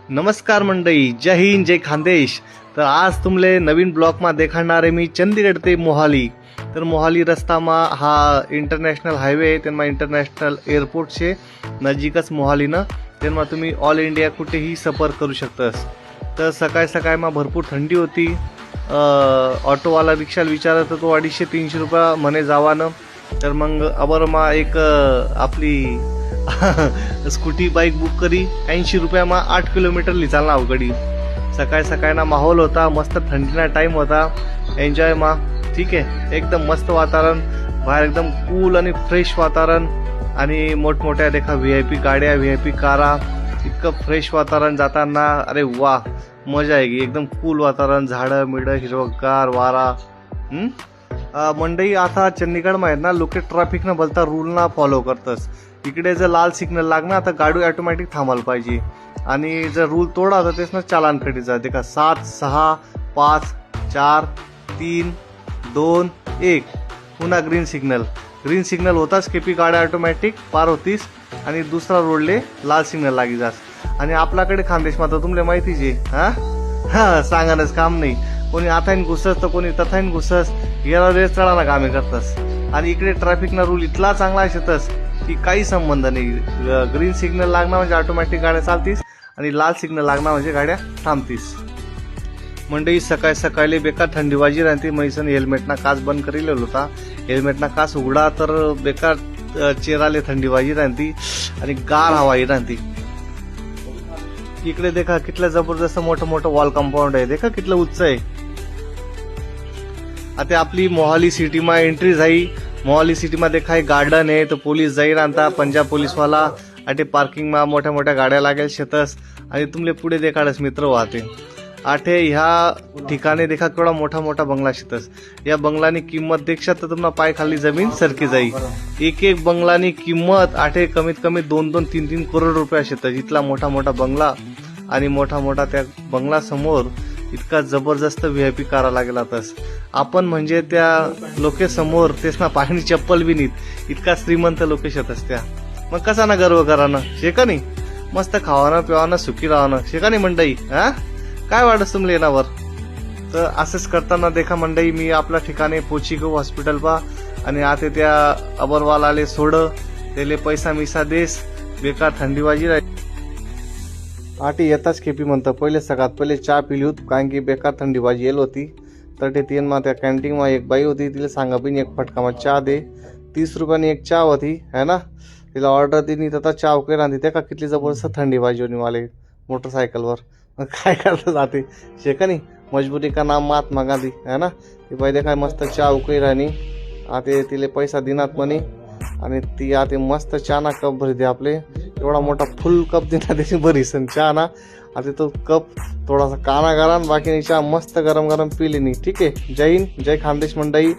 नमस्कार मंडळी, जय हिंद, जय खानदेश. तर आज तुमले नवीन ब्लॉगमा देखाडणार आहे मी चंदीगड ते मोहाली. तर मोहाली रस्तामा हा इंटरनॅशनल हायवे आहे, त्यांना इंटरनॅशनल एअरपोर्ट शे नजीकच मोहालीनं. त्यांना तुम्ही ऑल इंडिया कुठेही सफर करू शकतास. तर सकाळ सकाळमा भरपूर थंडी होती. ऑटोवाला रिक्षाला विचारत तो 250-300 रुपया म्हणे जावानं. तर मग अबरमा एक आपली स्कूटी बाईक बुक करी 80 रुपयामा 8 किलोमीटर लिचाल ना अवघडी. सकाळ सकाळ ना माहोल होता, मस्त थंडीना टाइम होता, एन्जॉय मा. ठीक आहे, एकदम मस्त वातावरण बाहेर, एकदम कूल आणि फ्रेश वातावरण. आणि मोठमोठ्या देखा VIP गाड्या, VIP कारा, इतकं फ्रेश वातावरण जाताना. अरे वा, मजा आहे की एकदम कूल वातावरण, झाडं मिडं, हिरवगार वारा. मंडई आता चंदीगडमध्ये आहेत ना, लोक ट्रॅफिक न बोलता रूल ना फॉलो करतस. इकडे जर लाल सिग्नल लागणार तर गाडी ऑटोमॅटिक थांबायला पाहिजे, आणि जर रूल तोडा तर तेच ना चालान कटी जाते का. 7, 6, 5, 4, 3, 2, 1 पुन्हा ग्रीन सिग्नल होताच केपी गाड्या ऑटोमॅटिक पार होतीस आणि दुसरा रोडले लाल सिग्नल लागी जास. आणि आपल्याकडे खानदेश मात्र तुमले माहितीच आहे, हा सांगानच काम नाही. कोणी आथाईन घुसस तर कोणी तथाईन घुसस, याला रेस चढाना कामे करतस. आणि इकडे ट्रॅफिकना रूल इतला चांगला शेतस की काही संबंध नाही. ग्रीन सिग्नल लागणार म्हणजे ऑटोमॅटिक गाड्या चालतीस, आणि लाल सिग्नल लागणार म्हणजे गाड्या थांबतीस. मंडई सकाळ सकाळी बेकार थंडी वाजी राहते. मैसन हेल्मेटना काच बंद करेल होता. हेल्मेटना काच उघडा तर बेकार चेहराले थंडी वाजी राहती आणि गार हवाई राहती. इकडे देखा कितलं जबरदस्त मोठं मोठं वॉल कंपाऊंड आहे, देखा कितलं उच्च आहे. आता आपली मोहाली सिटीमा एंट्री झाली. मोहाली सिटीमा देखा एक गार्डन आहे, तर पोलीस जाईल आणता, पंजाब पोलीसवाला आटे पार्किंगमा मोठ्या मोठ्या गाड्या लागेल शेतस. आणि तुमले पुढे देखाडस मित्र वाहते. आठे ह्या ठिकाणी देखा केवढा मोठा मोठा बंगला शेतस. या बंगलानी किंमत देखशा तर तुम्हाला पाय खाली जमीन सरकी जाई. एक बंगलानी किंमत आठे कमीत कमी 2-2, 3-3 करोड रुपया शेतस. इतला मोठा मोठा बंगला, आणि मोठा मोठा त्या बंगला समोर इतका जबरदस्त VIP कारा लागेल. आताच आपण म्हणजे त्या लोकेसमोर तेच ना पाहिणी चप्पल बी नीत, इतका श्रीमंत लोके शेतस त्या. मग कसा ना गर्व करानं शेका नाही, मस्त खावानं पिवानं सुखी राहावं शेका नाही मंडई. काय वाटत तुमले येण्यावर. तर असंच करताना देखा मंडई मी आपल्या ठिकाणी पोची गो हॉस्पिटल पा, आणि आता त्या अबरवालाले सोड, त्याले पैसा मिसा देस, बेकार थंडी वाजी राहील. आठी येताच खेपी म्हणतं पहिले सगळ्यात पहिले चहा पिली होत, कारण की बेकार थंडी वाजी येल होती. तर ते तीन मा त्या कॅन्टीनमा एक बाई होती, तिला सांगा बिन एक फटकामा चहा दे. 30 रुपयानी एक चहा होती है ना. तिला ऑर्डर दिली तर चहा उकळी राहते. त्या का किती जबरदस्त थंडी वाजी होती वाले मोटरसायकलवर. मग काय करता जाते शेका नाही, मजबुरी का नाम महात्मा गांधी है ना. ती बाई काय मस्त चहा उकळी राहणी. आता तिले पैसा दिनात म्हणे, आणि ती आता मस्त चहा ना कप भरी दे आपले. एवढा मोठा फुल कप देना त्याची बरी सण चहा ना. आता तो कप थोडासा काना करा, बाकी चहा मस्त गरम गरम पिली नाही. ठीक आहे, जय हिंद, जय खानदेश मंडई.